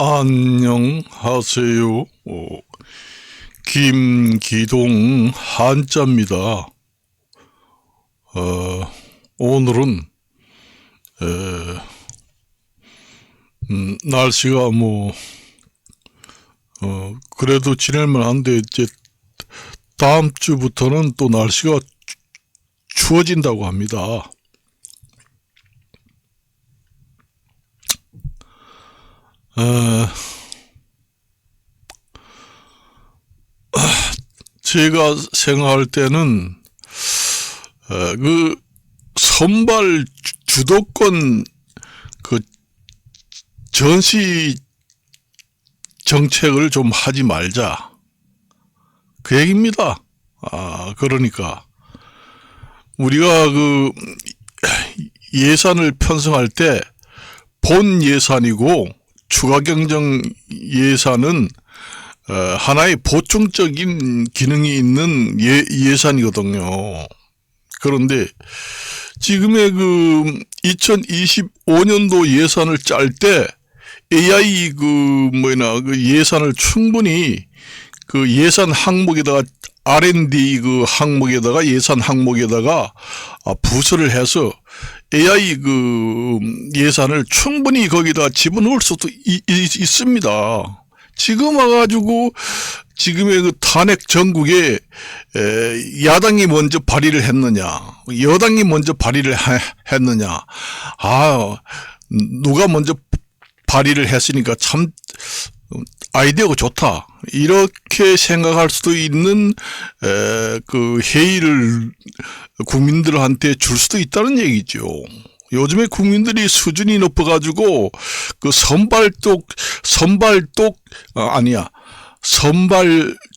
안녕하세요. 김기동 한자입니다. 오늘은 날씨가 그래도 지낼만 한데 이제 다음 주부터는 또 날씨가 추워진다고 합니다. 제가 생각할 때는 그 선발 주도권 그 전시 정책을 좀 하지 말자 그 얘기입니다. 그러니까 우리가 그 예산을 편성할 때 본 예산이고 추가 경정 예산은 하나의 보충적인 기능이 있는 예산이거든요. 그런데 지금의 그 2025년도 예산을 짤 때 AI 그 예산을 충분히 그 예산 항목에다가 R&D 그 항목에다가 예산 항목에다가 부서를 해서 AI 그 예산을 충분히 거기다 집어넣을 수도 있습니다. 지금 와가지고 지금의 그 탄핵 전국에 야당이 먼저 발의를 했느냐, 여당이 먼저 발의를 했느냐, 누가 먼저 발의를 했으니까 참 아이디어가 좋다 이렇게 생각할 수도 있는 그 회의를 국민들한테 줄 수도 있다는 얘기죠. 요즘에 국민들이 수준이 높아가지고 그 선발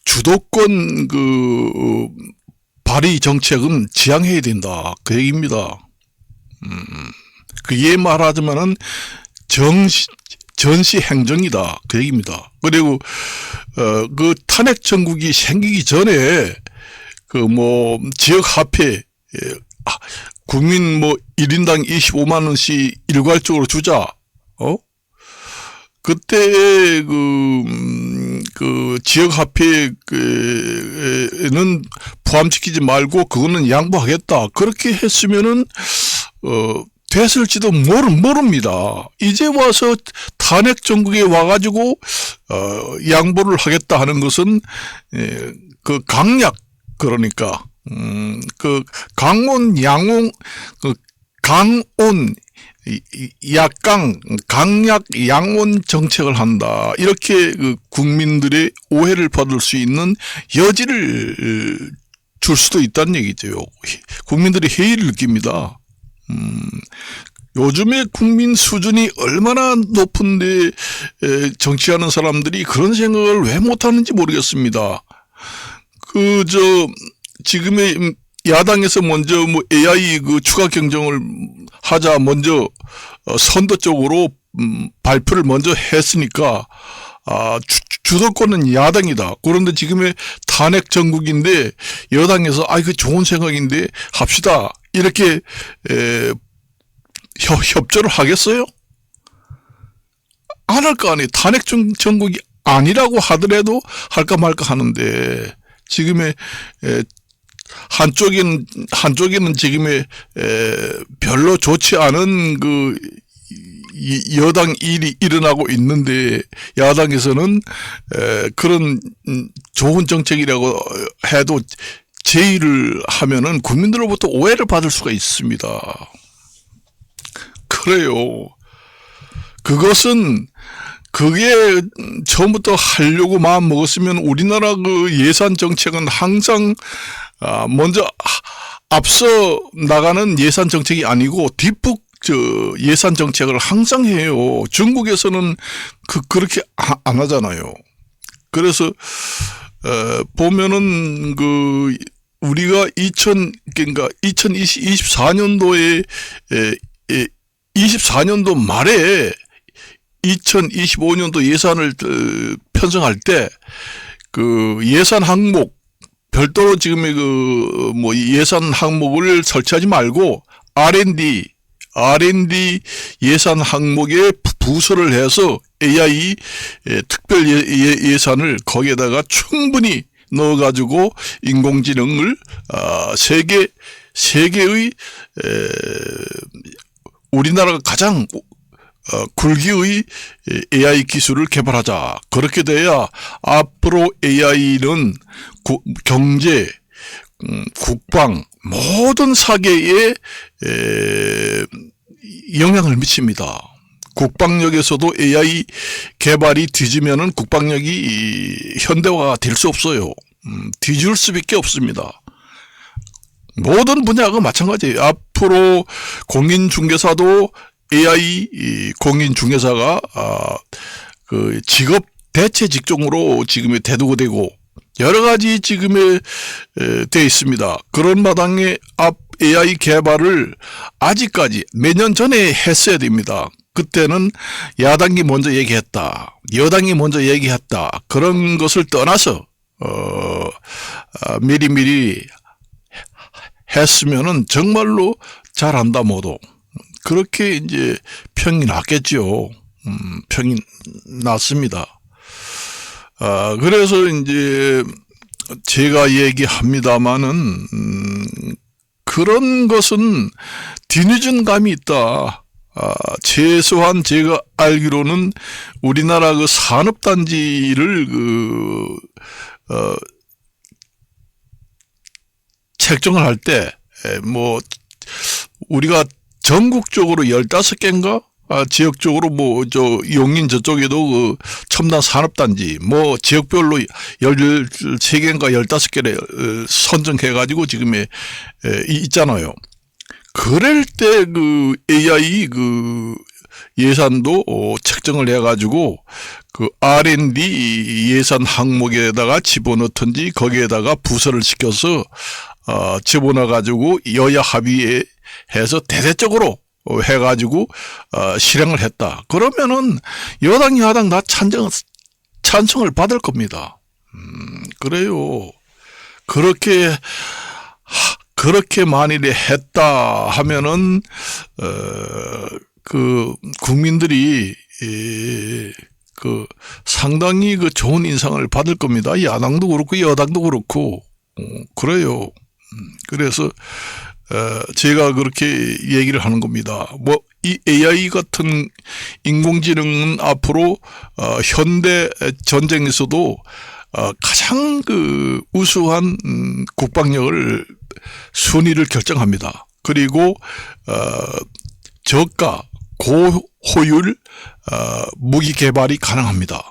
주도권 그 발의 정책은 지양해야 된다 그 얘기입니다. 그게 말하자면은 전시 행정이다 그 얘기입니다. 그리고 그 탄핵 정국이 생기기 전에 그 지역 화폐 국민 1인당 25만 원씩 일괄적으로 주자. 그때 그 지역 화폐는 포함시키지 말고 그거는 양보하겠다. 그렇게 했으면은 됐을지도 모릅니다. 이제 와서 탄핵 정국에 와가지고 양보를 하겠다 하는 것은 그 강약, 그러니까 그 강온 양온 그 강온 강약 양온 정책을 한다 이렇게 그 국민들의 오해를 받을 수 있는 여지를 줄 수도 있다는 얘기죠. 국민들이 해이를 느낍니다. 요즘에 국민 수준이 얼마나 높은데 정치하는 사람들이 그런 생각을 왜 못하는지 모르겠습니다. 지금의 야당에서 먼저 AI 그 추가 경정을 하자 먼저 선도적으로 발표를 먼저 했으니까 주도권은 야당이다. 그런데 지금의 탄핵 정국인데 여당에서 이거 좋은 생각인데 합시다 이렇게 협조를 하겠어요? 안 할 거 아니에요. 탄핵 정국이 아니라고 하더라도 할까 말까 하는데 지금의 한쪽에는 지금의 별로 좋지 않은 그 여당 일이 일어나고 있는데 야당에서는 그런 좋은 정책이라고 해도 제의를 하면은 국민들로부터 오해를 받을 수가 있습니다. 그래요. 그게 처음부터 하려고 마음 먹었으면 우리나라 그 예산 정책은 항상 먼저 앞서 나가는 예산 정책이 아니고 뒷북 예산 정책을 항상 해요. 중국에서는 그렇게 안 하잖아요. 그래서 보면은 우리가 2024년도에 24년도 말에 2025년도 예산을 편성할 때 그 예산 항목 별도로 지금의 예산 항목을 설치하지 말고 R&D R&D 예산 항목에 부서를 해서 AI 특별 예산을 거기에다가 충분히 넣어가지고 인공지능을 세계의 우리나라가 가장 굴기의 AI 기술을 개발하자. 그렇게 돼야 앞으로 AI는 경제, 국방 모든 사계에 영향을 미칩니다. 국방력에서도 AI 개발이 뒤지면은 국방력이 현대화가 될 수 없어요. 뒤질 수밖에 없습니다. 모든 분야가 마찬가지예요. 앞으로 공인중개사도 AI 공인중개사가 그 직업 대체 직종으로 지금에 대두되고 여러 가지 지금에 돼 있습니다. 그런 마당에 AI 개발을 아직까지 몇 년 전에 했어야 됩니다. 그때는 야당이 먼저 얘기했다, 여당이 먼저 얘기했다, 그런 것을 떠나서 미리미리 했으면은 정말로 잘한다 모두. 그렇게 이제 평이 났겠죠. 평이 났습니다. 그래서 이제 제가 얘기합니다마는 그런 것은 뒤늦은 감이 있다. 최소한 제가 알기로는 우리나라 그 산업단지를 책정을 할 때 우리가 전국적으로 15개인가? 지역적으로 용인 저쪽에도 첨단 산업단지, 지역별로 13개인가 15개를 선정해가지고 지금에 있잖아요. 그럴 때 AI 예산도 책정을 해가지고 R&D 예산 항목에다가 집어넣든지 거기에다가 부서를 시켜서 집어넣어가지고 여야 합의해서 대대적으로 해가지고 실행을 했다. 그러면은 여당 야당 다 찬성을 받을 겁니다. 그래요. 그렇게 만일에 했다 하면은 국민들이 상당히 좋은 인상을 받을 겁니다. 야당도 그렇고 여당도 그렇고 그래요. 그래서 제가 그렇게 얘기를 하는 겁니다. 이 AI 같은 인공지능은 앞으로 현대 전쟁에서도 가장 우수한 국방력을 순위를 결정합니다. 그리고 저가 고효율 무기 개발이 가능합니다.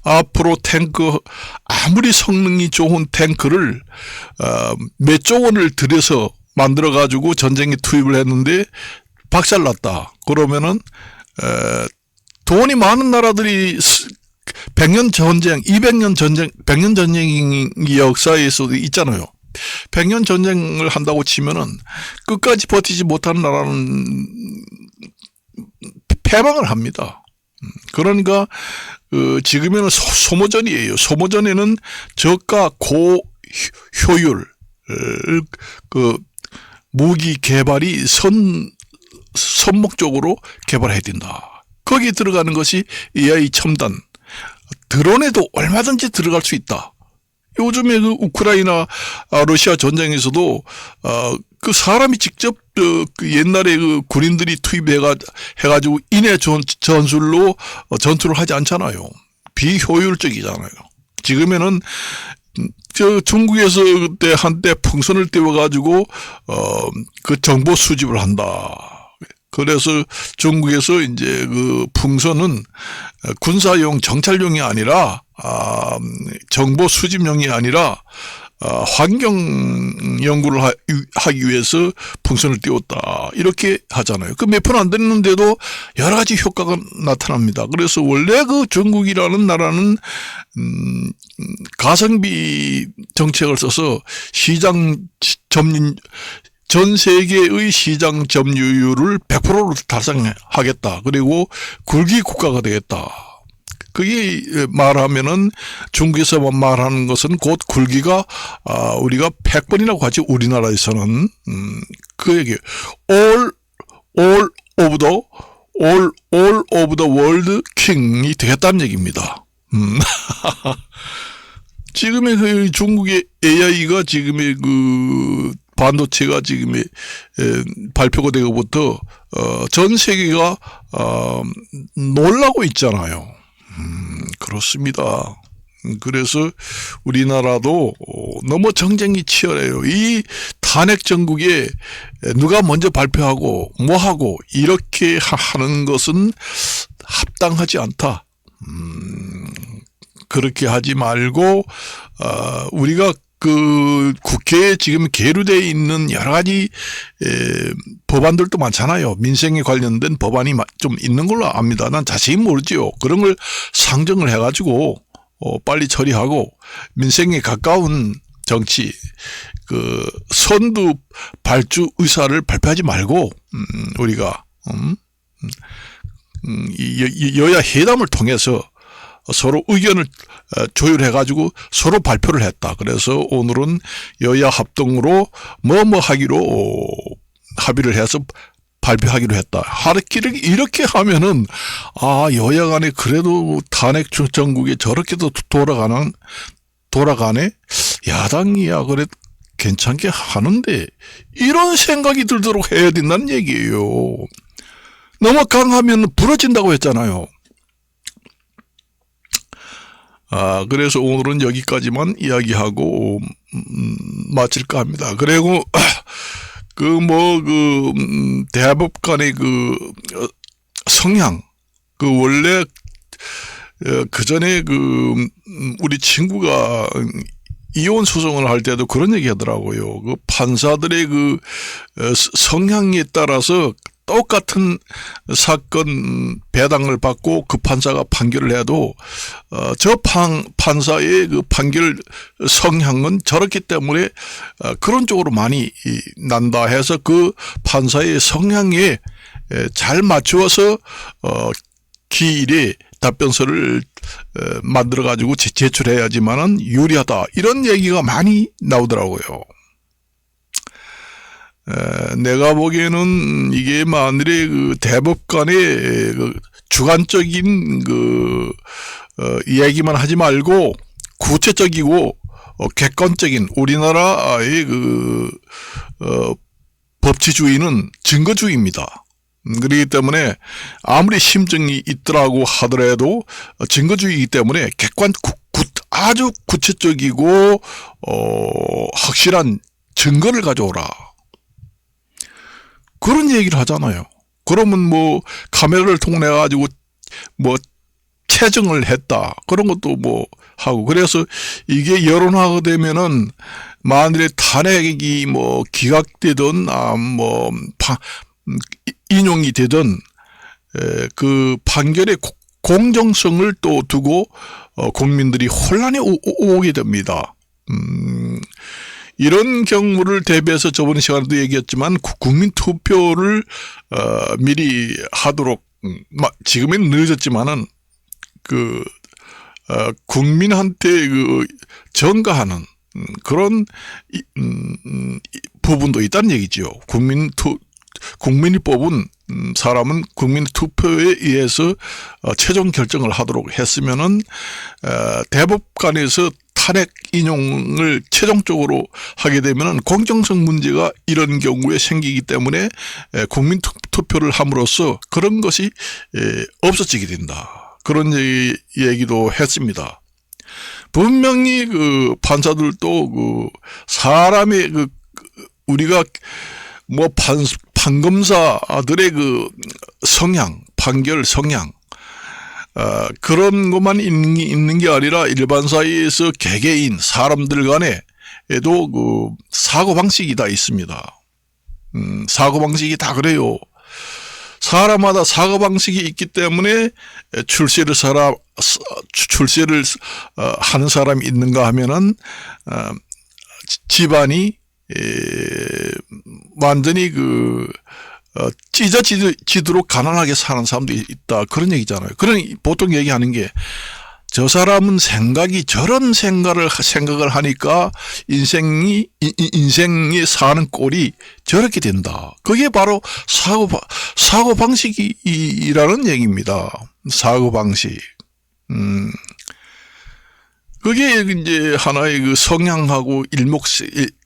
앞으로 탱크, 아무리 성능이 좋은 탱크를 몇 조 원을 들여서 만들어가지고 전쟁에 투입을 했는데 박살났다. 그러면은 돈이 많은 나라들이 100년 전쟁, 200년 전쟁, 100년 전쟁 역사에서도 있잖아요. 100년 전쟁을 한다고 치면은 끝까지 버티지 못하는 나라는 패망을 합니다. 그러니까 지금에는 소모전이에요. 소모전에는 저가 고효율 무기 개발이 선목적으로 개발해야 된다. 거기에 들어가는 것이 AI 첨단. 드론에도 얼마든지 들어갈 수 있다. 요즘에 우크라이나 러시아 전쟁에서도 사람이 직접 옛날에 군인들이 투입해가지고 인해 전술로 전투를 하지 않잖아요. 비효율적이잖아요. 지금에는 중국에서 그때 한때 풍선을 띄워가지고 정보 수집을 한다. 그래서 중국에서 이제 풍선은 군사용 정찰용이 아니라 정보 수집용이 아니라 환경 연구를 하기 위해서 풍선을 띄웠다. 이렇게 하잖아요. 몇 푼 안 됐는데도 여러 가지 효과가 나타납니다. 그래서 원래 중국이라는 나라는 가성비 정책을 써서 전 세계의 시장 점유율을 100%로 달성하겠다. 그리고 굴기 국가가 되겠다. 그게 말하면은 중국에서만 말하는 것은 곧 굴기가 우리가 100번이라고 하지 우리나라에서는 그 얘기예요. all of the world king이 되겠다는 얘기입니다. 지금의 그 중국의 AI가 지금의 그 반도체가 지금의 발표가 되고부터 전 세계가 놀라고 있잖아요. 그렇습니다. 그래서 우리나라도 너무 경쟁이 치열해요. 이 탄핵 정국에 누가 먼저 발표하고 뭐하고 이렇게 하는 것은 합당하지 않다. 그렇게 하지 말고 우리가 그 국회에 지금 계류되어 있는 여러 가지 법안들도 많잖아요. 민생에 관련된 법안이 좀 있는 걸로 압니다. 난 자세히 모르지요. 그런 걸 상정을 해가지고 빨리 처리하고 민생에 가까운 정치, 그 선두 발주 의사를 발표하지 말고 우리가 여야 회담을 통해서 서로 의견을 조율해가지고 서로 발표를 했다. 그래서 오늘은 여야 합동으로 뭐 하기로 합의를 해서 발표하기로 했다. 이렇게 하면은 여야 간에 그래도 탄핵 정국에 저렇게도 돌아가네. 야당이야 그래 괜찮게 하는데 이런 생각이 들도록 해야 된다는 얘기예요. 너무 강하면 부러진다고 했잖아요. 그래서 오늘은 여기까지만 이야기하고 마칠까 합니다. 그리고 대법관의 성향, 원래 그 전에 우리 친구가 이혼 소송을 할 때도 그런 얘기 하더라고요. 그 판사들의 성향에 따라서 똑같은 사건 배당을 받고 그 판사가 판결을 해도 저 판사의 그 판결 성향은 저렇기 때문에 그런 쪽으로 많이 난다 해서 그 판사의 성향에 잘 맞추어서 기일에 답변서를 만들어 가지고 제출해야지만은 유리하다 이런 얘기가 많이 나오더라고요. 내가 보기에는 이게 만일에 대법관의 주관적인 이야기만 하지 말고 구체적이고 객관적인 우리나라의 법치주의는 증거주의입니다. 그렇기 때문에 아무리 심증이 있더라고 하더라도 증거주의이기 때문에 아주 구체적이고 확실한 증거를 가져오라. 그런 얘기를 하잖아요. 그러면 카메라를 통해 가지고 채증을 했다. 그런 것도 하고. 그래서 이게 여론화가 되면은 만일에 탄핵이 기각되든 인용이 되든 그 판결의 공정성을 또 두고 국민들이 혼란에 오게 됩니다. 이런 경우를 대비해서 저번 시간에도 얘기했지만 국민투표를 미리 하도록 지금은 늦었지만은 국민한테 전가하는 그런 부분도 있다는 얘기죠. 국민이 뽑은 사람은 국민 투표에 의해서 최종 결정을 하도록 했으면은 대법관에서 탄핵 인용을 최종적으로 하게 되면은 공정성 문제가 이런 경우에 생기기 때문에 국민 투표를 함으로써 그런 것이 없어지게 된다. 그런 얘기도 했습니다. 분명히 판사들도 사람의 우리가 판검사들의 성향, 판결 성향, 그런 것만 있는 게 아니라 일반 사회에서 개개인 사람들 간에도 사고방식이 다 있습니다. 사고방식이 다 그래요. 사람마다 사고방식이 있기 때문에 출세를 하는 사람이 있는가 하면은 집안이 완전히 찢어지도록 가난하게 사는 사람도 있다. 그런 얘기잖아요. 보통 얘기하는 게 저 사람은 저런 생각을 하니까 인생이 사는 꼴이 저렇게 된다. 그게 바로 사고방식이라는 얘기입니다. 사고방식. 그게 이제 하나의 그 성향하고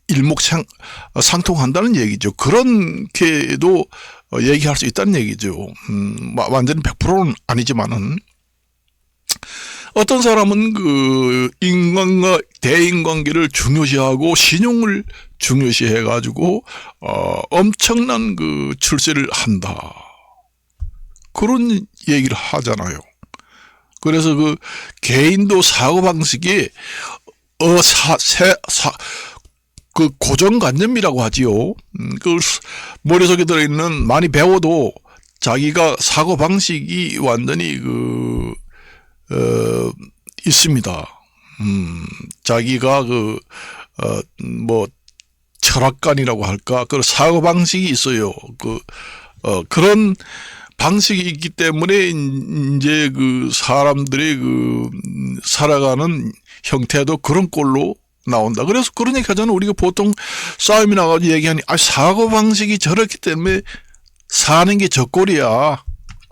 일목상통한다는 얘기죠. 그렇게도 얘기할 수 있다는 얘기죠. 완전히 100%는 아니지만은. 어떤 사람은 그 대인관계를 중요시하고 신용을 중요시해가지고, 엄청난 그 출세를 한다. 그런 얘기를 하잖아요. 그래서 그 개인도 사고방식이, 그 고정관념이라고 하지요. 그 머릿속에 들어있는 많이 배워도 자기가 사고방식이 완전히 있습니다. 자기가 철학관이라고 할까? 그 사고방식이 있어요. 그런 방식이 있기 때문에 이제 그 사람들이 살아가는 형태도 그런 꼴로 나온다. 그래서 그런 얘기 하잖아요. 우리가 보통 싸움이 나가지고 얘기하니, 사고방식이 저렇기 때문에 사는 게 저 꼴이야.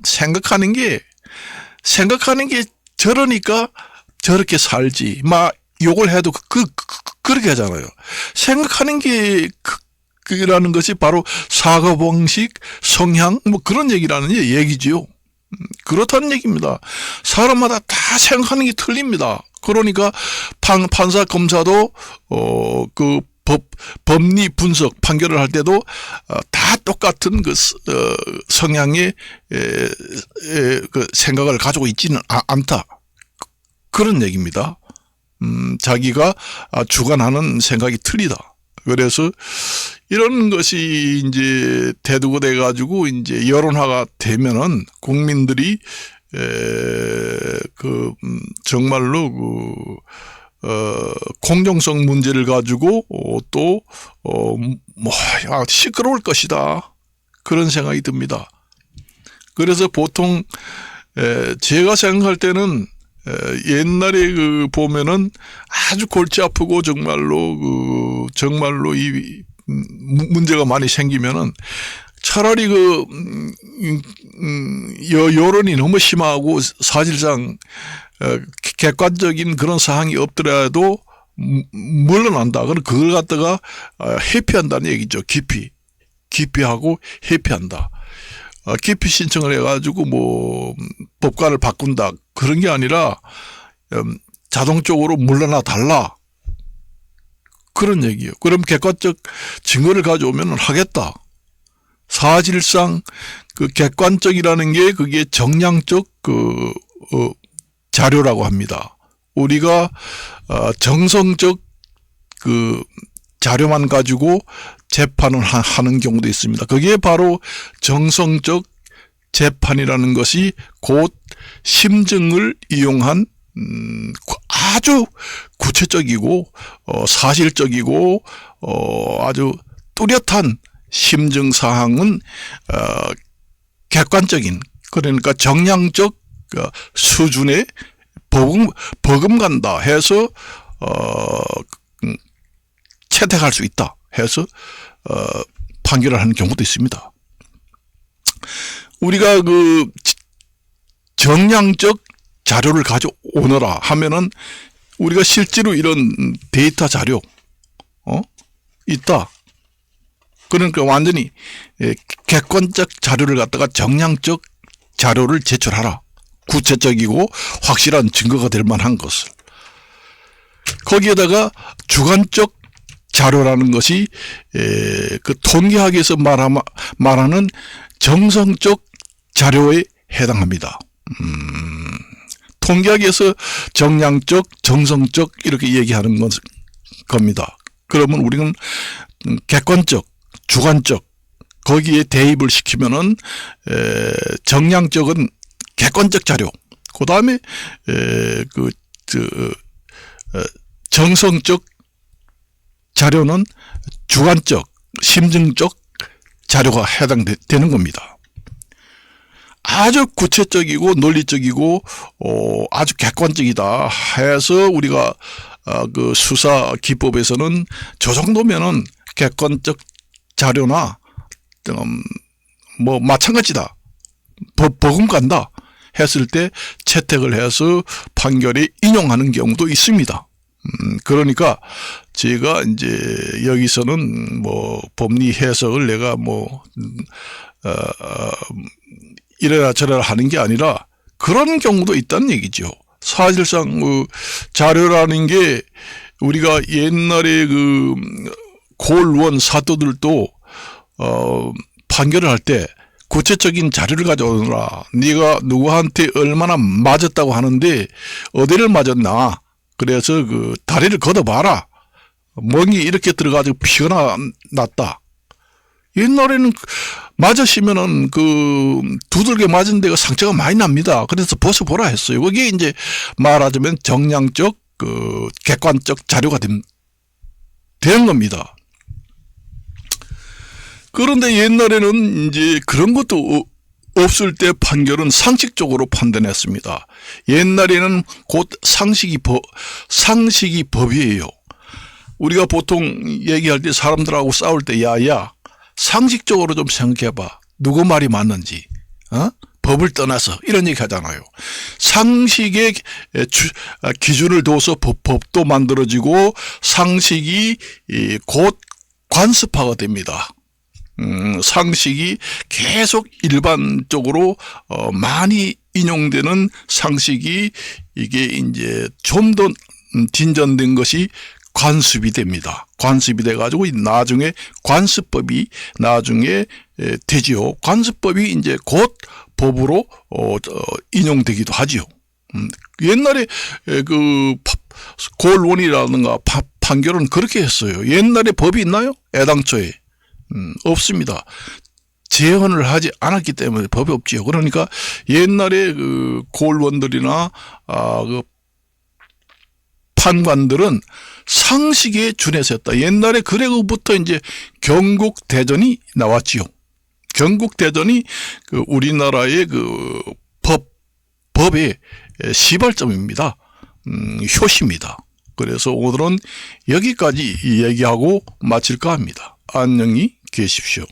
생각하는 게 저러니까 저렇게 살지. 욕을 해도 그렇게 하잖아요. 생각하는 게 라는 것이 바로 사고방식, 성향, 그런 얘기라는 얘기지요. 그렇다는 얘기입니다. 사람마다 다 생각하는 게 틀립니다. 그러니까 판사, 검사도 법리 분석, 판결을 할 때도 다 똑같은 성향의 생각을 가지고 있지는 않다. 그런 얘기입니다. 자기가 주관하는 생각이 틀리다. 그래서 이런 것이 이제 대두가 돼가지고 이제 여론화가 되면은 국민들이 정말로 공정성 문제를 가지고 또 시끄러울 것이다. 그런 생각이 듭니다. 그래서 보통 제가 생각할 때는 옛날에 보면은 아주 골치 아프고 정말로 이 문제가 많이 생기면은 차라리 여론이 너무 심하고 사실상 객관적인 그런 사항이 없더라도 물러난다. 그럼 그걸 갖다가 회피한다는 얘기죠. 기피하고 회피한다. 기피 신청을 해가지고 법관을 바꾼다. 그런 게 아니라 자동적으로 물러나 달라. 그런 얘기예요. 그럼 객관적 증거를 가져오면 하겠다. 사실상 객관적이라는 게 그게 정량적 자료라고 합니다. 우리가 정성적 자료만 가지고 재판을 하는 경우도 있습니다. 그게 바로 정성적 재판이라는 것이 곧 심증을 이용한 아주 구체적이고 사실적이고 아주 뚜렷한 심증 사항은 객관적인, 그러니까 정량적 수준의 버금간다 해서 채택할 수 있다 해서 판결을 하는 경우도 있습니다. 우리가 정량적 자료를 가져오너라 하면은 우리가 실제로 이런 데이터 자료 있다. 그러니까 완전히 객관적 자료를 갖다가 정량적 자료를 제출하라. 구체적이고 확실한 증거가 될 만한 것을. 거기에다가 주관적 자료라는 것이 통계학에서 말하는 정성적 자료에 해당합니다. 통계학에서 정량적, 정성적 이렇게 얘기하는 겁니다. 그러면 우리는 객관적, 주관적 거기에 대입을 시키면은 정량적은 객관적 자료, 그 다음에 정성적 자료는 주관적, 심증적 자료가 해당되는 겁니다. 아주 구체적이고 논리적이고 아주 객관적이다 해서 우리가 그 수사 기법에서는 저 정도면은 객관적 자료나 뭐 마찬가지다, 버금간다 했을 때 채택을 해서 판결에 인용하는 경우도 있습니다. 그러니까 제가 이제 여기서는 뭐 법리 해석을 내가 뭐 이래라 저래라 하는 게 아니라 그런 경우도 있다는 얘기죠. 사실상 그 자료라는 게 우리가 옛날에 그 고을원 사도들도 판결을 할 때 구체적인 자료를 가져오느라, 네가 누구한테 얼마나 맞았다고 하는데 어디를 맞았나, 그래서 그 다리를 걷어봐라, 멍이 이렇게 들어가지고 피가 났다. 옛날에는 맞으시면은 그 두들겨 맞은 데가 상처가 많이 납니다. 그래서 벗어보라 했어요. 그게 이제 말하자면 정량적 그 객관적 자료가 된 겁니다. 그런데 옛날에는 이제 그런 것도 없을 때 판결은 상식적으로 판단했습니다. 옛날에는 곧 상식이 법이에요. 우리가 보통 얘기할 때 사람들하고 싸울 때 야야 상식적으로 좀 생각해봐. 누구 말이 맞는지. 법을 떠나서 이런 얘기 하잖아요. 상식의 기준을 둬서 법도 만들어지고 상식이 곧 관습화가 됩니다. 상식이 계속 일반적으로 많이 인용되는 상식이 이게 이제 좀 더 진전된 것이 관습이 됩니다. 관습이 돼가지고 나중에 관습법이 나중에 되지요. 관습법이 이제 곧 법으로 인용되기도 하지요. 옛날에 그 고을원이라든가 판결은 그렇게 했어요. 옛날에 법이 있나요? 애당초에 없습니다. 재헌을 하지 않았기 때문에 법이 없지요. 그러니까 옛날에 그 고을원들이나 그 판관들은 상식에 준해서 했다. 옛날에 그래부터 이제 경국대전이 나왔지요. 경국대전이 그 우리나라의 그 법의 시발점입니다. 효시입니다. 그래서 오늘은 여기까지 얘기하고 마칠까 합니다. 안녕히 계십시오.